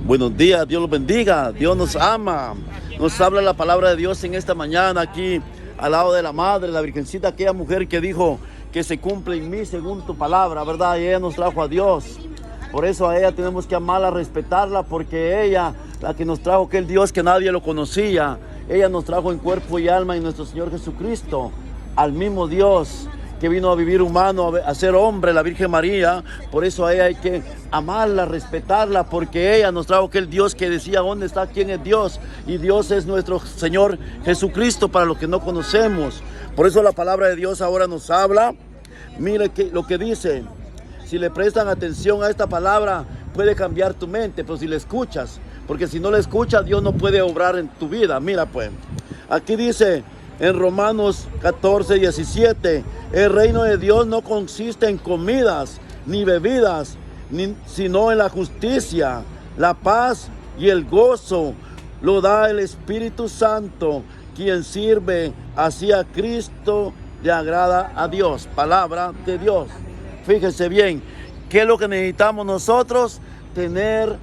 Buenos días, Dios los bendiga, Dios nos ama. Nos habla la palabra de Dios en esta mañana aquí al lado de la Madre, la Virgencita, aquella mujer que dijo que se cumple en mí según tu palabra, ¿verdad? Y ella nos trajo a Dios. Por eso a ella tenemos que amarla, respetarla, porque ella, la que nos trajo aquel Dios que nadie lo conocía, ella nos trajo en cuerpo y alma en nuestro Señor Jesucristo, al mismo Dios que vino a vivir humano, a ser hombre, la Virgen María. Por eso a ella hay que amarla, respetarla, porque ella nos trajo aquel Dios que decía, ¿dónde está? ¿Quién es Dios? Y Dios es nuestro Señor Jesucristo para los que no conocemos. Por eso la palabra de Dios ahora nos habla. Mire lo que dice. Si le prestan atención a esta palabra, puede cambiar tu mente, pero si le escuchas, porque si no le escuchas, Dios no puede obrar en tu vida. Mira pues, aquí dice en Romanos 14:17, el reino de Dios no consiste en comidas ni bebidas, sino en la justicia, la paz y el gozo. Lo da el Espíritu Santo, quien sirve así a Cristo, le agrada a Dios. Palabra de Dios. Fíjese bien, ¿qué es lo que necesitamos nosotros? Tener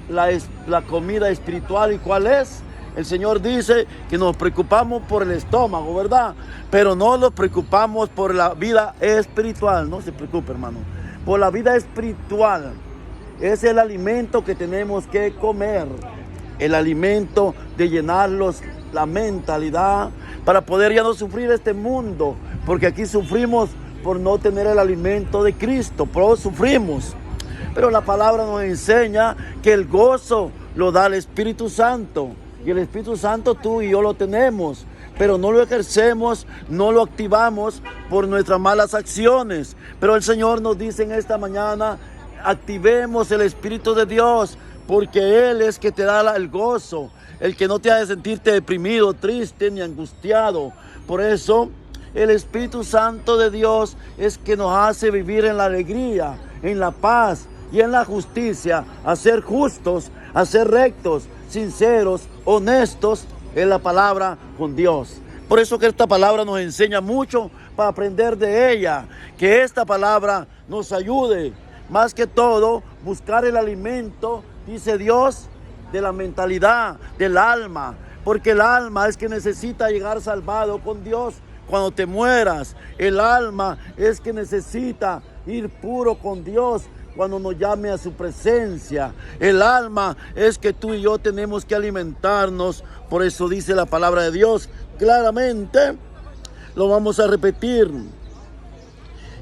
la comida espiritual. ¿Y cuál es? El Señor dice que nos preocupamos por el estómago, ¿verdad? Pero no nos preocupamos por la vida espiritual. No se preocupe, hermano. Por la vida espiritual. Es el alimento que tenemos que comer. El alimento de llenarlos la mentalidad para poder ya no sufrir este mundo. Porque aquí sufrimos por no tener el alimento de Cristo. Por eso sufrimos. Pero la palabra nos enseña que el gozo lo da el Espíritu Santo. Y el Espíritu Santo tú y yo lo tenemos, pero no lo ejercemos, no lo activamos por nuestras malas acciones. Pero el Señor nos dice en esta mañana, activemos el Espíritu de Dios, porque Él es que te da el gozo, el que no te hace sentirte deprimido, triste ni angustiado. Por eso el Espíritu Santo de Dios es que nos hace vivir en la alegría, en la paz y en la justicia, a ser justos, a ser rectos, sinceros, honestos en la palabra con Dios. Por eso que esta palabra nos enseña mucho para aprender de ella. Que esta palabra nos ayude, más que todo, buscar el alimento, dice Dios, de la mentalidad, del alma. Porque el alma es que necesita llegar salvado con Dios cuando te mueras. El alma es que necesita ir puro con Dios cuando nos llame a su presencia. El alma es que tú y yo tenemos que alimentarnos. Por eso dice la palabra de Dios claramente. Lo vamos a repetir.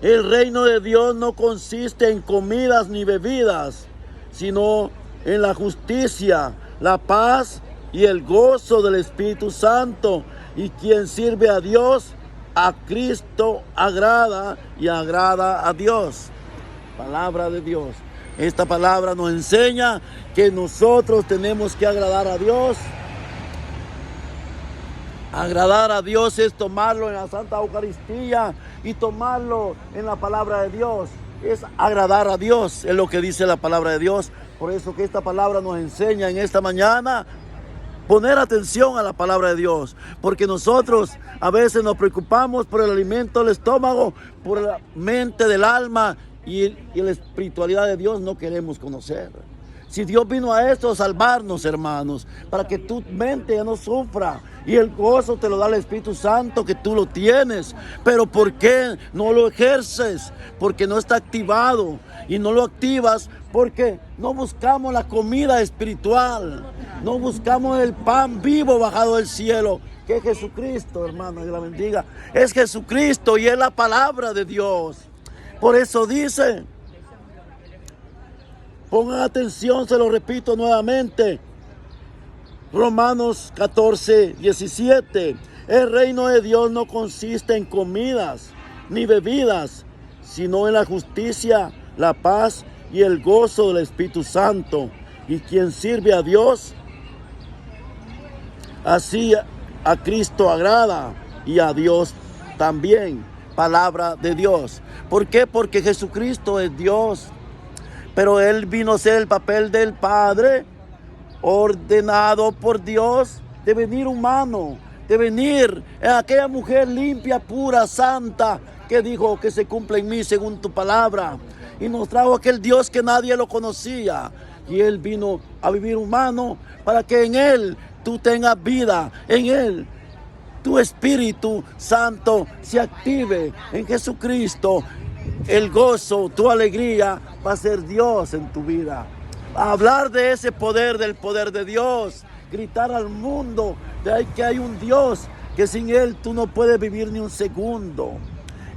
El reino de Dios no consiste en comidas ni bebidas, sino en la justicia, la paz y el gozo del Espíritu Santo. Y quien sirve a Dios, a Cristo agrada y agrada a Dios. Palabra de Dios. Esta palabra nos enseña que nosotros tenemos que agradar a Dios. Agradar a Dios es tomarlo en la Santa Eucaristía y tomarlo en la palabra de Dios. Es agradar a Dios, es lo que dice la palabra de Dios. Por eso que esta palabra nos enseña en esta mañana poner atención a la palabra de Dios, porque nosotros a veces nos preocupamos por el alimento del estómago, por la mente del alma, y la espiritualidad de Dios no queremos conocer. Si Dios vino a esto, a salvarnos, hermanos, para que tu mente ya no sufra, y el gozo te lo da el Espíritu Santo, que tú lo tienes. Pero ¿por qué no lo ejerces? Porque no está activado, y no lo activas porque no buscamos la comida espiritual, no buscamos el pan vivo bajado del cielo, que es Jesucristo, hermano, que la bendiga. Es Jesucristo y es la palabra de Dios. Por eso dice, pongan atención, se lo repito nuevamente, Romanos 14:17, el reino de Dios no consiste en comidas ni bebidas, sino en la justicia, la paz y el gozo del Espíritu Santo. Y quien sirve a Dios, así a Cristo agrada y a Dios también. Palabra de Dios. ¿Por qué? Porque Jesucristo es Dios, pero Él vino a ser el papel del Padre, ordenado por Dios, de venir humano, de venir aquella mujer limpia, pura, santa, que dijo que se cumpla en mí según tu palabra. y nos trajo aquel Dios que nadie lo conocía. Y Él vino a vivir humano para que en Él tú tengas vida, en Él tu Espíritu Santo se active. En Jesucristo el gozo, tu alegría va a ser Dios en tu vida. Hablar de ese poder, del poder de Dios, gritar al mundo de que hay un Dios, que sin Él tú no puedes vivir ni un segundo.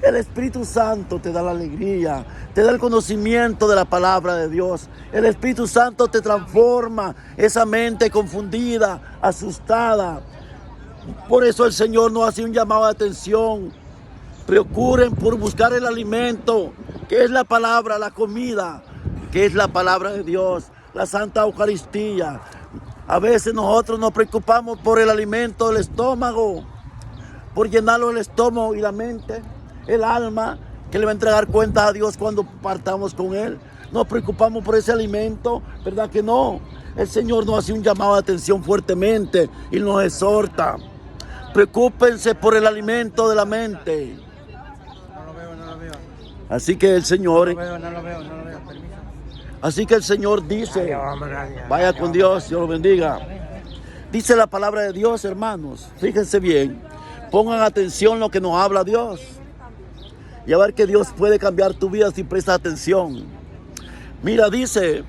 El Espíritu Santo te da la alegría, te da el conocimiento de la palabra de Dios. El Espíritu Santo te transforma esa mente confundida, asustada. Por eso el Señor nos hace un llamado de atención. Procuren por buscar el alimento, que es la palabra, la comida, que es la palabra de Dios, la Santa Eucaristía. A veces nosotros nos preocupamos por el alimento del estómago, por llenarlo el estómago y la mente, el alma, que le va a entregar cuentas a Dios cuando partamos con Él. Nos preocupamos por ese alimento, ¿verdad que no? El Señor nos hace un llamado de atención fuertemente y nos exhorta. Preocúpense por el alimento de la mente. No lo veo. Así que el Señor... No lo veo. Permiso. Así que el Señor dice, vaya con Dios, Dios lo bendiga. Dice la palabra de Dios, hermanos, fíjense bien, pongan atención lo que nos habla Dios. Y a ver que Dios puede cambiar tu vida si prestas atención. Mira, dice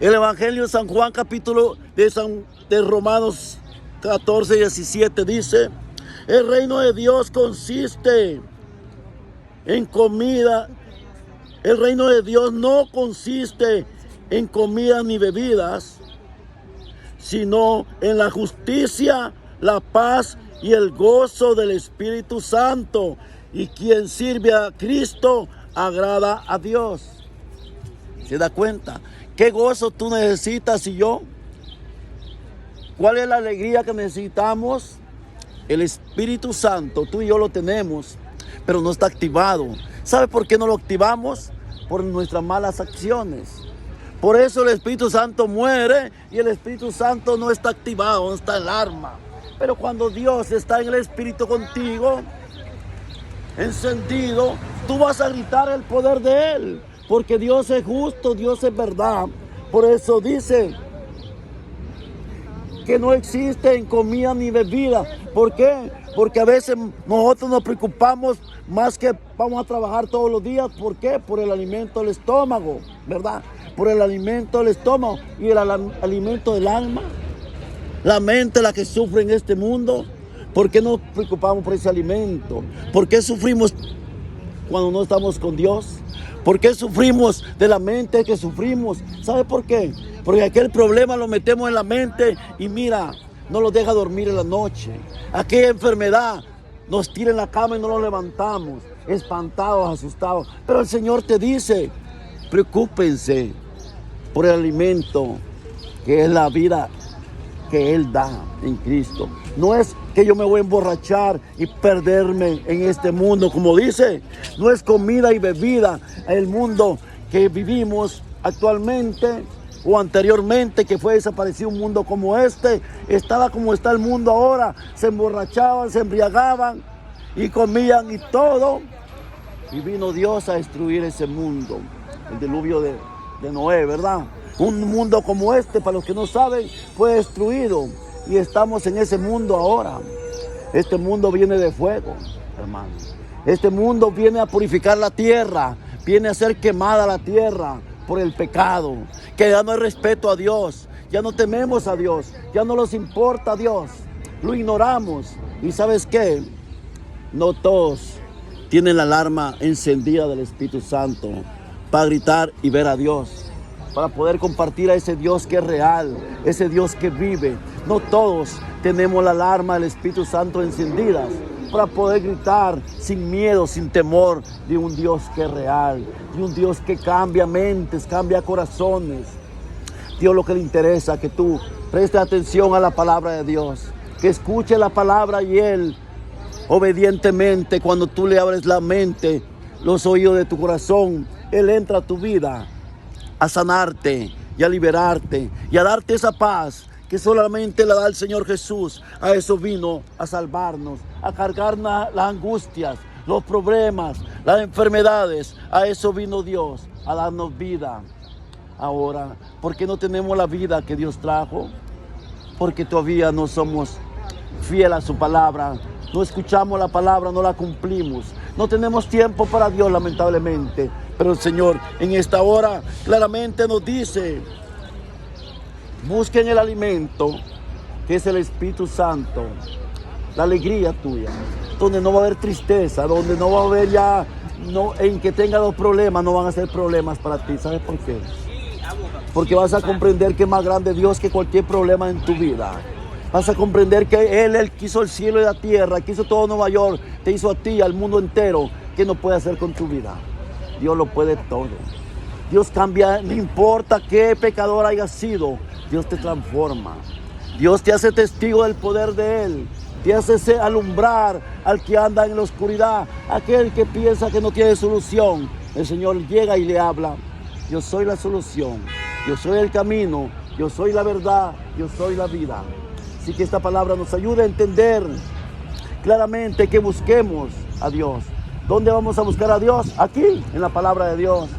el Evangelio de San Juan, capítulo de Romanos 14, 17, dice: el reino de Dios consiste en comida. El reino de Dios no consiste en comida ni bebidas, sino en la justicia, la paz y el gozo del Espíritu Santo. Y quien sirve a Cristo agrada a Dios. ¿Se da cuenta? ¿Qué gozo tú necesitas y yo? ¿Cuál es la alegría que necesitamos? El Espíritu Santo, tú y yo lo tenemos, pero no está activado. ¿Sabe por qué no lo activamos? Por nuestras malas acciones. Por eso el Espíritu Santo muere y el Espíritu Santo no está activado, no está en el arma. Pero cuando Dios está en el Espíritu contigo, encendido, tú vas a gritar el poder de Él, porque Dios es justo, Dios es verdad. Por eso dice que no existe en comida ni bebida. ¿Por qué? Porque a veces nosotros nos preocupamos más que vamos a trabajar todos los días. ¿Por qué? Por el alimento del estómago, ¿verdad? Por el alimento del estómago y el alimento del alma. La mente, la que sufre en este mundo. ¿Por qué nos preocupamos por ese alimento? ¿Por qué sufrimos cuando no estamos con Dios? ¿Por qué sufrimos de la mente que sufrimos? ¿Sabe por qué? Porque aquel problema lo metemos en la mente y mira, no lo deja dormir en la noche. Aquella enfermedad nos tira en la cama y no lo levantamos, espantados, asustados. Pero el Señor te dice, preocúpense por el alimento que es la vida que Él da en Cristo. No es que yo me voy a emborrachar y perderme en este mundo, como dice. No es comida y bebida. El mundo que vivimos actualmente o anteriormente, que fue desaparecido un mundo como este, estaba como está el mundo ahora. Se emborrachaban, se embriagaban y comían y todo. Y vino Dios a destruir ese mundo, el diluvio de Noé, ¿verdad? Un mundo como este, para los que no saben, fue destruido. Y estamos en ese mundo ahora. Este mundo viene de fuego, hermano. Este mundo viene a purificar la tierra. Viene a ser quemada la tierra por el pecado. Que ya no hay respeto a Dios. Ya no tememos a Dios. Ya no nos importa a Dios. Lo ignoramos. ¿Y sabes qué? No todos tienen la alarma encendida del Espíritu Santo para gritar y ver a Dios, para poder compartir a ese Dios que es real, ese Dios que vive. No todos tenemos la alarma del Espíritu Santo encendidas para poder gritar sin miedo, sin temor, de un Dios que es real, de un Dios que cambia mentes, cambia corazones. Dios lo que le interesa, que tú prestes atención a la palabra de Dios, que escuche la palabra y Él, obedientemente, cuando tú le abres la mente, los oídos de tu corazón, Él entra a tu vida a sanarte y a liberarte y a darte esa paz que solamente la da el Señor Jesús. A eso vino, a salvarnos, a cargar las angustias, los problemas, las enfermedades. A eso vino Dios, a darnos vida. Ahora, ¿por qué no tenemos la vida que Dios trajo? Porque todavía no somos fieles a su palabra. No escuchamos la palabra, no la cumplimos. No tenemos tiempo para Dios, lamentablemente. Pero el Señor en esta hora claramente nos dice: busquen el alimento, que es el Espíritu Santo, la alegría tuya, donde no va a haber tristeza, donde no va a haber ya, en que tenga los problemas, no van a ser problemas para ti. ¿Sabes por qué? Porque vas a comprender que es más grande Dios que cualquier problema en tu vida. Vas a comprender que Él quiso el cielo y la tierra, quiso todo Nueva York, te hizo a ti, al mundo entero. ¿Qué no puede hacer con tu vida? Dios lo puede todo. Dios cambia, no importa qué pecador hayas sido, Dios te transforma. Dios te hace testigo del poder de Él. Te hace alumbrar al que anda en la oscuridad, aquel que piensa que no tiene solución. El Señor llega y le habla: yo soy la solución, yo soy el camino, yo soy la verdad, yo soy la vida. Así que esta palabra nos ayuda a entender claramente que busquemos a Dios. ¿Dónde vamos a buscar a Dios? Aquí, en la palabra de Dios.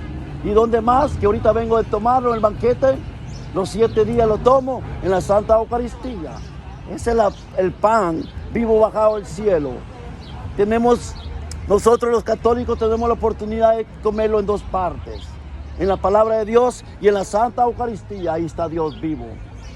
¿Y dónde más? Que ahorita vengo de tomarlo en el banquete. Los 7 días lo tomo en la Santa Eucaristía. Ese es el pan vivo bajado del cielo. Nosotros los católicos tenemos la oportunidad de comerlo en 2 partes. En la palabra de Dios y en la Santa Eucaristía. Ahí está Dios vivo.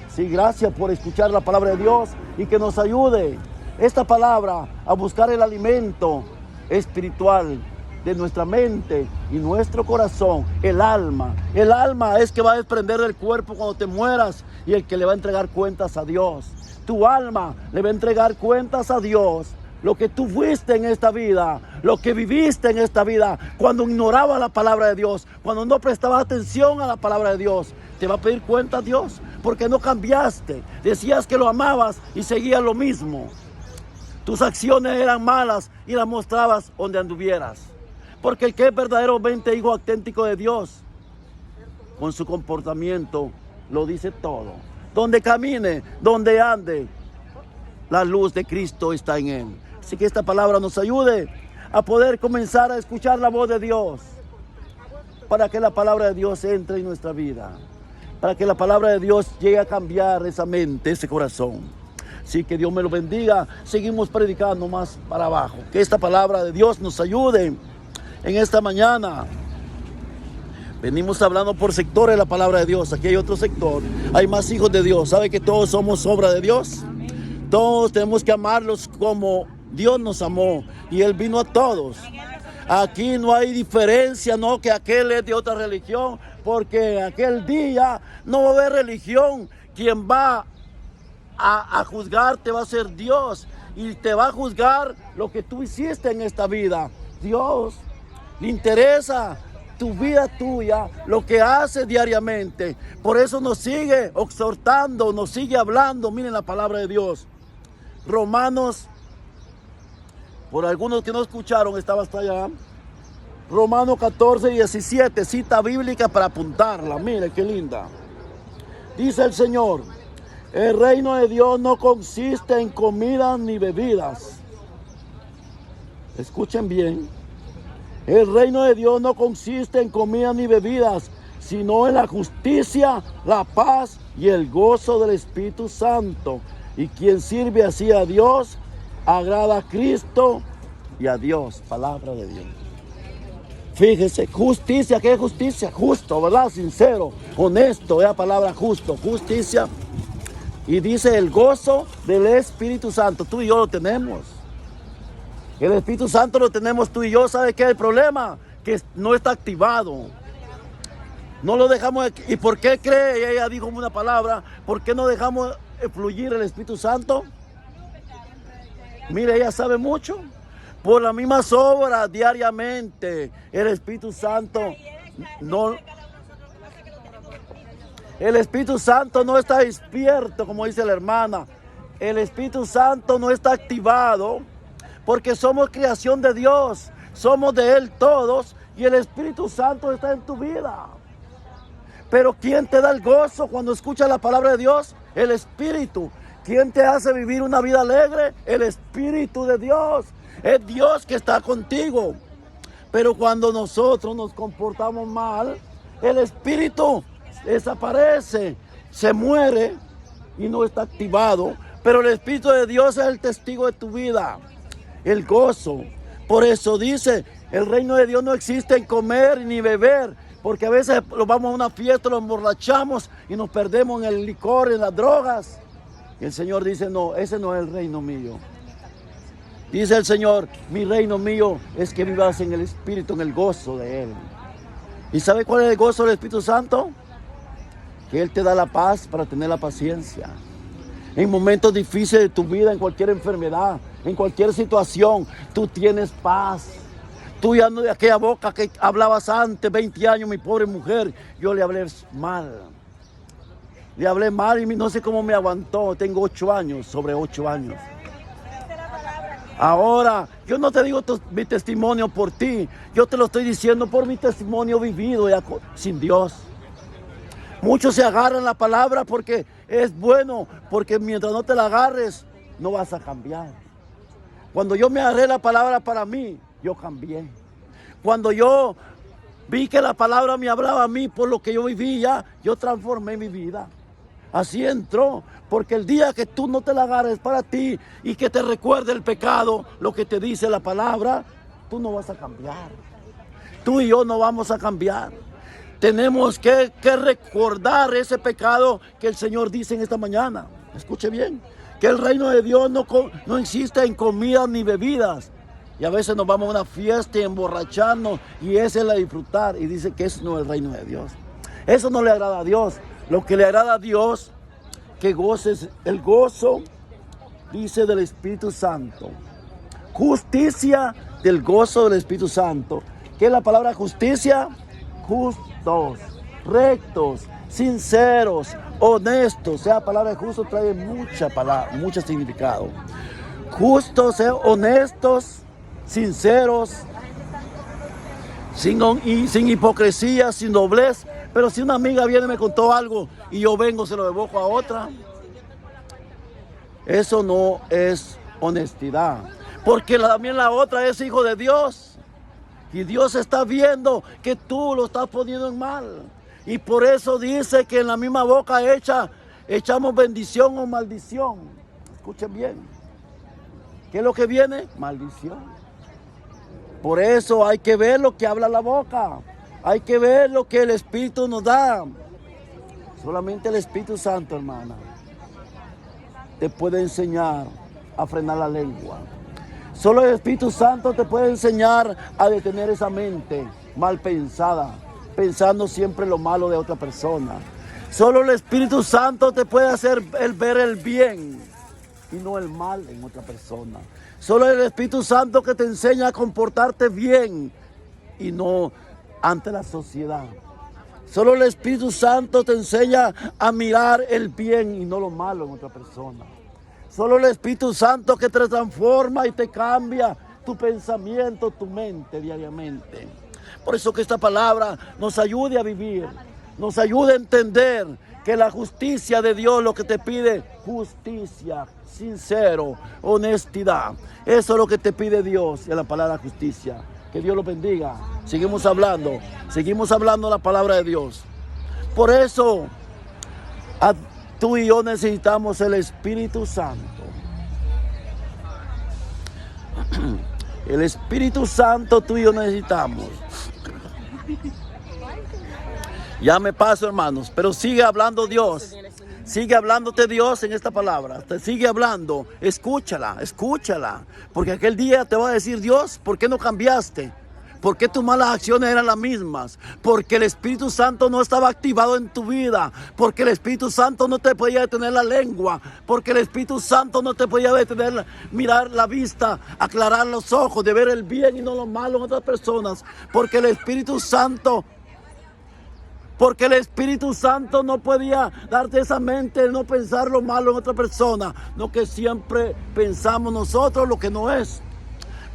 Sí, gracias por escuchar la palabra de Dios y que nos ayude esta palabra a buscar el alimento espiritual de nuestra mente y nuestro corazón, el alma. El alma es que va a desprender del cuerpo cuando te mueras y el que le va a entregar cuentas a Dios. Tu alma le va a entregar cuentas a Dios. Lo que tú fuiste en esta vida, lo que viviste en esta vida, cuando ignoraba la palabra de Dios, cuando no prestabas atención a la palabra de Dios, te va a pedir cuenta a Dios, porque no cambiaste. Decías que lo amabas y seguías lo mismo. Tus acciones eran malas y las mostrabas donde anduvieras. Porque el que es verdaderamente hijo auténtico de Dios, con su comportamiento, lo dice todo. Donde camine, donde ande, la luz de Cristo está en él. Así que esta palabra nos ayude a poder comenzar a escuchar la voz de Dios, para que la palabra de Dios entre en nuestra vida, para que la palabra de Dios llegue a cambiar esa mente, ese corazón. Así que Dios me lo bendiga. Seguimos predicando más para abajo. Que esta palabra de Dios nos ayude en esta mañana. Venimos hablando por sectores de la palabra de Dios. Aquí hay otro sector. Hay más hijos de Dios. ¿Sabe que todos somos obra de Dios? Todos tenemos que amarlos como Dios nos amó. Y Él vino a todos. Aquí no hay diferencia, no que aquel es de otra religión. Porque aquel día no va a haber religión. Quien va a juzgarte va a ser Dios. Y te va a juzgar lo que tú hiciste en esta vida. Dios le interesa tu vida tuya, lo que haces diariamente. Por eso nos sigue exhortando, nos sigue hablando. Miren la palabra de Dios. Romanos, por algunos que no escucharon, estaba hasta allá. Romanos 14, 17, cita bíblica para apuntarla. Mire qué linda. Dice el Señor: el reino de Dios no consiste en comidas ni bebidas. Escuchen bien. El reino de Dios no consiste en comidas ni bebidas, sino en la justicia, la paz y el gozo del Espíritu Santo. Y quien sirve así a Dios, agrada a Cristo y a Dios. Palabra de Dios. Fíjese, justicia, ¿qué es justicia? Justo, ¿verdad? Sincero, honesto, es la palabra justo, justicia. Y dice el gozo del Espíritu Santo. Tú y yo lo tenemos. El Espíritu Santo lo tenemos tú y yo. ¿Sabe qué es el problema? Que no está activado. No lo dejamos. ¿Y por qué cree? Ella dijo una palabra. ¿Por qué no dejamos fluir el Espíritu Santo? Mire, ella sabe mucho. Por las mismas obras diariamente. El Espíritu Santo no... El Espíritu Santo no está despierto, como dice la hermana. El Espíritu Santo no está activado porque somos creación de Dios. Somos de Él todos y el Espíritu Santo está en tu vida. Pero ¿quién te da el gozo cuando escuchas la palabra de Dios? El Espíritu. ¿Quién te hace vivir una vida alegre? El Espíritu de Dios. Es Dios que está contigo. Pero cuando nosotros nos comportamos mal, el espíritu desaparece, se muere y no está activado. Pero el Espíritu de Dios es el testigo de tu vida, el gozo. Por eso dice, el reino de Dios no existe en comer ni beber, porque a veces nos vamos a una fiesta, nos emborrachamos y nos perdemos en el licor, en las drogas. Y el Señor dice, no, ese no es el reino mío. Dice el Señor, mi reino mío es que vivas en el Espíritu, en el gozo de Él. ¿Y sabe cuál es el gozo del Espíritu Santo? Que Él te da la paz para tener la paciencia. En momentos difíciles de tu vida, en cualquier enfermedad, en cualquier situación, tú tienes paz. Tú ya no de aquella boca que hablabas antes, 20 años, mi pobre mujer, yo le hablé mal. Le hablé mal y no sé cómo me aguantó. Tengo 8 años, sobre 8 años. Ahora, yo no te digo mi testimonio por ti, yo te lo estoy diciendo por mi testimonio vivido ya sin Dios. Muchos se agarran la palabra porque es bueno, porque mientras no te la agarres, no vas a cambiar. Cuando yo me agarré la palabra para mí, yo cambié. Cuando yo vi que la palabra me hablaba a mí por lo que yo vivía, yo transformé mi vida. Así entró, porque el día que tú no te la agarres para ti y que te recuerde el pecado, lo que te dice la palabra, tú no vas a cambiar. Tú y yo no vamos a cambiar. Tenemos que recordar ese pecado que el Señor dice en esta mañana. Escuche bien, que el reino de Dios no existe en comidas ni bebidas. Y a veces nos vamos a una fiesta y emborracharnos y esa es la disfrutar. Y dice que eso no es el reino de Dios. Eso no le agrada a Dios. Lo que le agrada a Dios, que goces el gozo, dice del Espíritu Santo. Justicia del gozo del Espíritu Santo. ¿Qué es la palabra justicia? Justos, rectos, sinceros, honestos. O sea, la palabra justo trae mucho significado. Justos, honestos, sinceros, sin hipocresía, sin doblez. Pero si una amiga viene y me contó algo y yo vengo, se lo devuelvo a otra, eso no es honestidad. Porque también la otra es hijo de Dios. Y Dios está viendo que tú lo estás poniendo en mal. Y por eso dice que en la misma boca echamos bendición o maldición. Escuchen bien. ¿Qué es lo que viene? Maldición. Por eso hay que ver lo que habla la boca. Hay que ver lo que el Espíritu nos da. Solamente el Espíritu Santo, hermana, te puede enseñar a frenar la lengua. Solo el Espíritu Santo te puede enseñar a detener esa mente mal pensada, pensando siempre lo malo de otra persona. Solo el Espíritu Santo te puede hacer ver el bien y no el mal en otra persona. Solo el Espíritu Santo que te enseña a comportarte bien y no ante la sociedad. Solo el Espíritu Santo te enseña a mirar el bien y no lo malo en otra persona. Solo el Espíritu Santo que te transforma y te cambia tu pensamiento, tu mente diariamente. Por eso que esta palabra nos ayude a vivir, nos ayude a entender que la justicia de Dios lo que te pide, justicia, sincero, honestidad. Eso es lo que te pide Dios en la palabra justicia. Que Dios los bendiga. Seguimos hablando la palabra de Dios. Por eso, tú y yo necesitamos el Espíritu Santo. El Espíritu Santo tú y yo necesitamos. Ya me paso, hermanos, pero sigue hablando Dios. Sigue hablándote Dios en esta palabra. Te sigue hablando. Escúchala. Porque aquel día te va a decir Dios, ¿por qué no cambiaste? ¿Por qué tus malas acciones eran las mismas? Porque el Espíritu Santo no estaba activado en tu vida. Porque el Espíritu Santo no te podía detener la lengua. Porque el Espíritu Santo no te podía detener, mirar la vista, aclarar los ojos, de ver el bien y no lo malo en otras personas. Porque el Espíritu Santo no podía darte esa mente de no pensar lo malo en otra persona. No, que siempre pensamos nosotros lo que no es.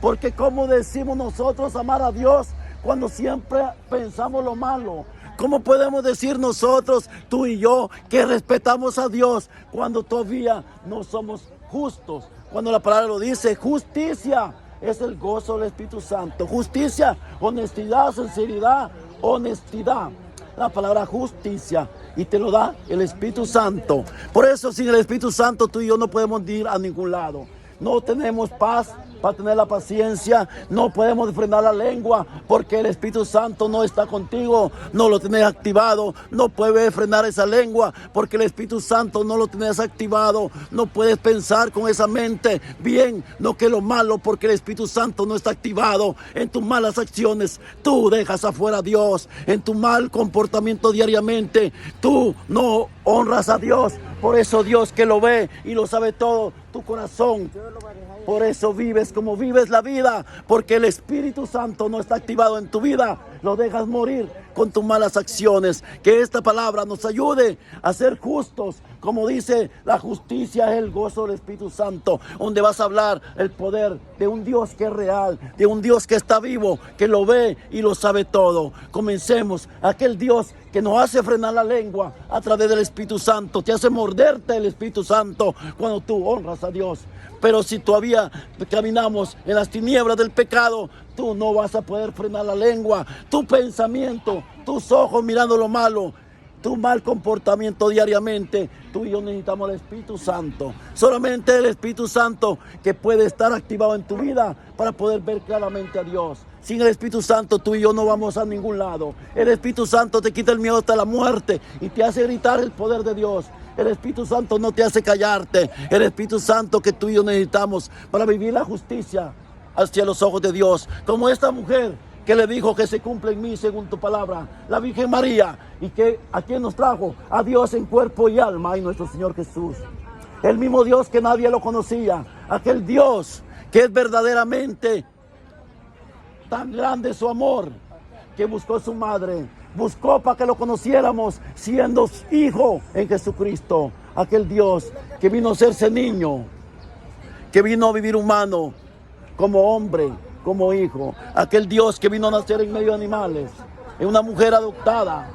Porque ¿cómo decimos nosotros amar a Dios cuando siempre pensamos lo malo? ¿Cómo podemos decir nosotros, tú y yo, que respetamos a Dios cuando todavía no somos justos? Cuando la palabra lo dice, justicia es el gozo del Espíritu Santo. Justicia, honestidad, sinceridad, honestidad. La palabra justicia, y te lo da el Espíritu Santo. Por eso sin el Espíritu Santo tú y yo no podemos ir a ningún lado. No tenemos paz para tener la paciencia, no podemos frenar la lengua porque el Espíritu Santo no está contigo, no lo tienes activado, no puedes frenar esa lengua porque el Espíritu Santo no lo tienes activado, no puedes pensar con esa mente bien, no que lo malo porque el Espíritu Santo no está activado en tus malas acciones, tú dejas afuera a Dios, en tu mal comportamiento diariamente, tú no honras a Dios, por eso Dios que lo ve y lo sabe todo, tu corazón. Por eso vives como vives la vida, porque el Espíritu Santo no está activado en tu vida. Lo dejas morir con tus malas acciones. Que esta palabra nos ayude a ser justos. Como dice, la justicia es el gozo del Espíritu Santo, donde vas a hablar el poder de un Dios que es real, de un Dios que está vivo, que lo ve y lo sabe todo. Comencemos. Aquel Dios que nos hace frenar la lengua a través del Espíritu Santo, te hace morderte el Espíritu Santo cuando tú honras a Dios. Pero si todavía caminamos en las tinieblas del pecado, tú no vas a poder frenar la lengua, tu pensamiento, tus ojos mirando lo malo, tu mal comportamiento diariamente. Tú y yo necesitamos el Espíritu Santo. Solamente el Espíritu Santo que puede estar activado en tu vida para poder ver claramente a Dios. Sin el Espíritu Santo tú y yo no vamos a ningún lado. El Espíritu Santo te quita el miedo hasta la muerte y te hace gritar el poder de Dios. El Espíritu Santo no te hace callarte. El Espíritu Santo que tú y yo necesitamos para vivir la justicia hacia los ojos de Dios. Como esta mujer que le dijo que se cumple en mí según tu palabra, la Virgen María, y que a quien nos trajo a Dios en cuerpo y alma, y nuestro Señor Jesús. El mismo Dios que nadie lo conocía, aquel Dios que es verdaderamente tan grande su amor, que buscó a su madre, buscó para que lo conociéramos siendo hijo en Jesucristo. Aquel Dios que vino a hacerse niño, que vino a vivir humano, como hombre, como hijo. Aquel Dios que vino a nacer en medio de animales, en una mujer adoptada,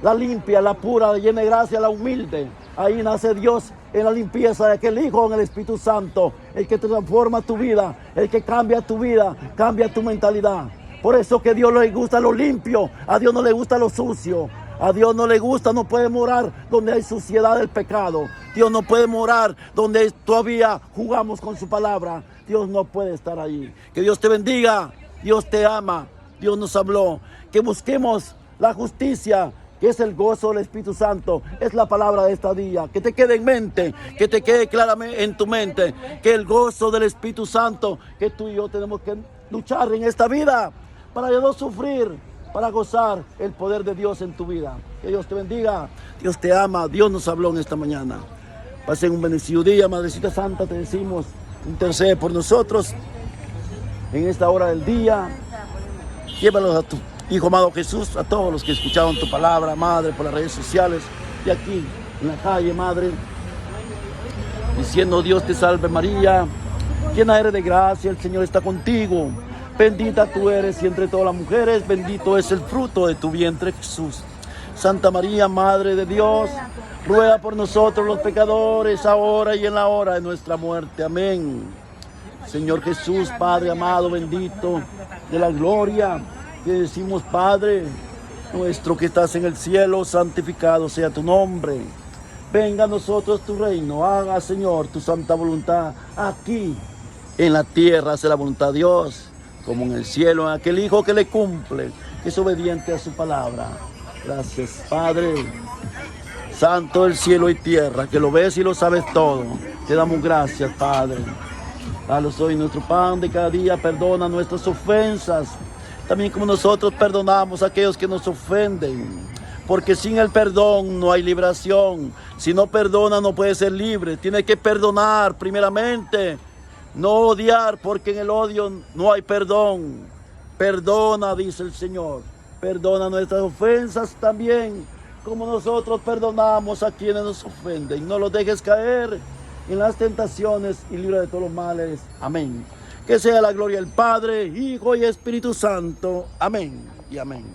la limpia, la pura, la llena de gracia, la humilde. Ahí nace Dios en la limpieza de aquel Hijo, en el Espíritu Santo, el que transforma tu vida, el que cambia tu vida, cambia tu mentalidad. Por eso que a Dios le gusta lo limpio, a Dios no le gusta lo sucio, a Dios no le gusta, no puede morar donde hay suciedad del pecado. Dios no puede morar donde todavía jugamos con su palabra. Dios no puede estar ahí. Que Dios te bendiga, Dios te ama, Dios nos habló. Que busquemos la justicia, que es el gozo del Espíritu Santo, es la palabra de este día. Que te quede en mente, que te quede claramente en tu mente, que el gozo del Espíritu Santo, que tú y yo tenemos que luchar en esta vida, para no sufrir, para gozar el poder de Dios en tu vida. Que Dios te bendiga, Dios te ama, Dios nos habló en esta mañana. Pasen un bendecido día, Madrecita Santa, te decimos, intercede por nosotros en esta hora del día. Llévalos a tu Hijo amado Jesús, a todos los que escucharon tu palabra, Madre, por las redes sociales, y aquí en la calle, Madre, diciendo: Dios te salve María, llena eres de gracia, el Señor está contigo, bendita tú eres y entre todas las mujeres, bendito es el fruto de tu vientre, Jesús. Santa María, Madre de Dios, ruega por nosotros los pecadores, ahora y en la hora de nuestra muerte. Amén. Señor Jesús, Padre amado, bendito de la gloria, que decimos: Padre nuestro que estás en el cielo, santificado sea tu nombre. Venga a nosotros tu reino, haga, Señor, tu santa voluntad aquí en la tierra. Hace la voluntad de Dios, como en el cielo, en aquel Hijo que le cumple, que es obediente a su palabra. Gracias, Padre, Santo del cielo y tierra, que lo ves y lo sabes todo. Te damos gracias, Padre. Danos hoy nuestro pan de cada día, perdona nuestras ofensas, también como nosotros perdonamos a aquellos que nos ofenden. Porque sin el perdón no hay liberación. Si no perdona no puede ser libre. Tiene que perdonar primeramente. No odiar, porque en el odio no hay perdón. Perdona, dice el Señor. Perdona nuestras ofensas también, como nosotros perdonamos a quienes nos ofenden. No los dejes caer en las tentaciones y libra de todos los males. Amén. Que sea la gloria del Padre, Hijo y Espíritu Santo. Amén y amén.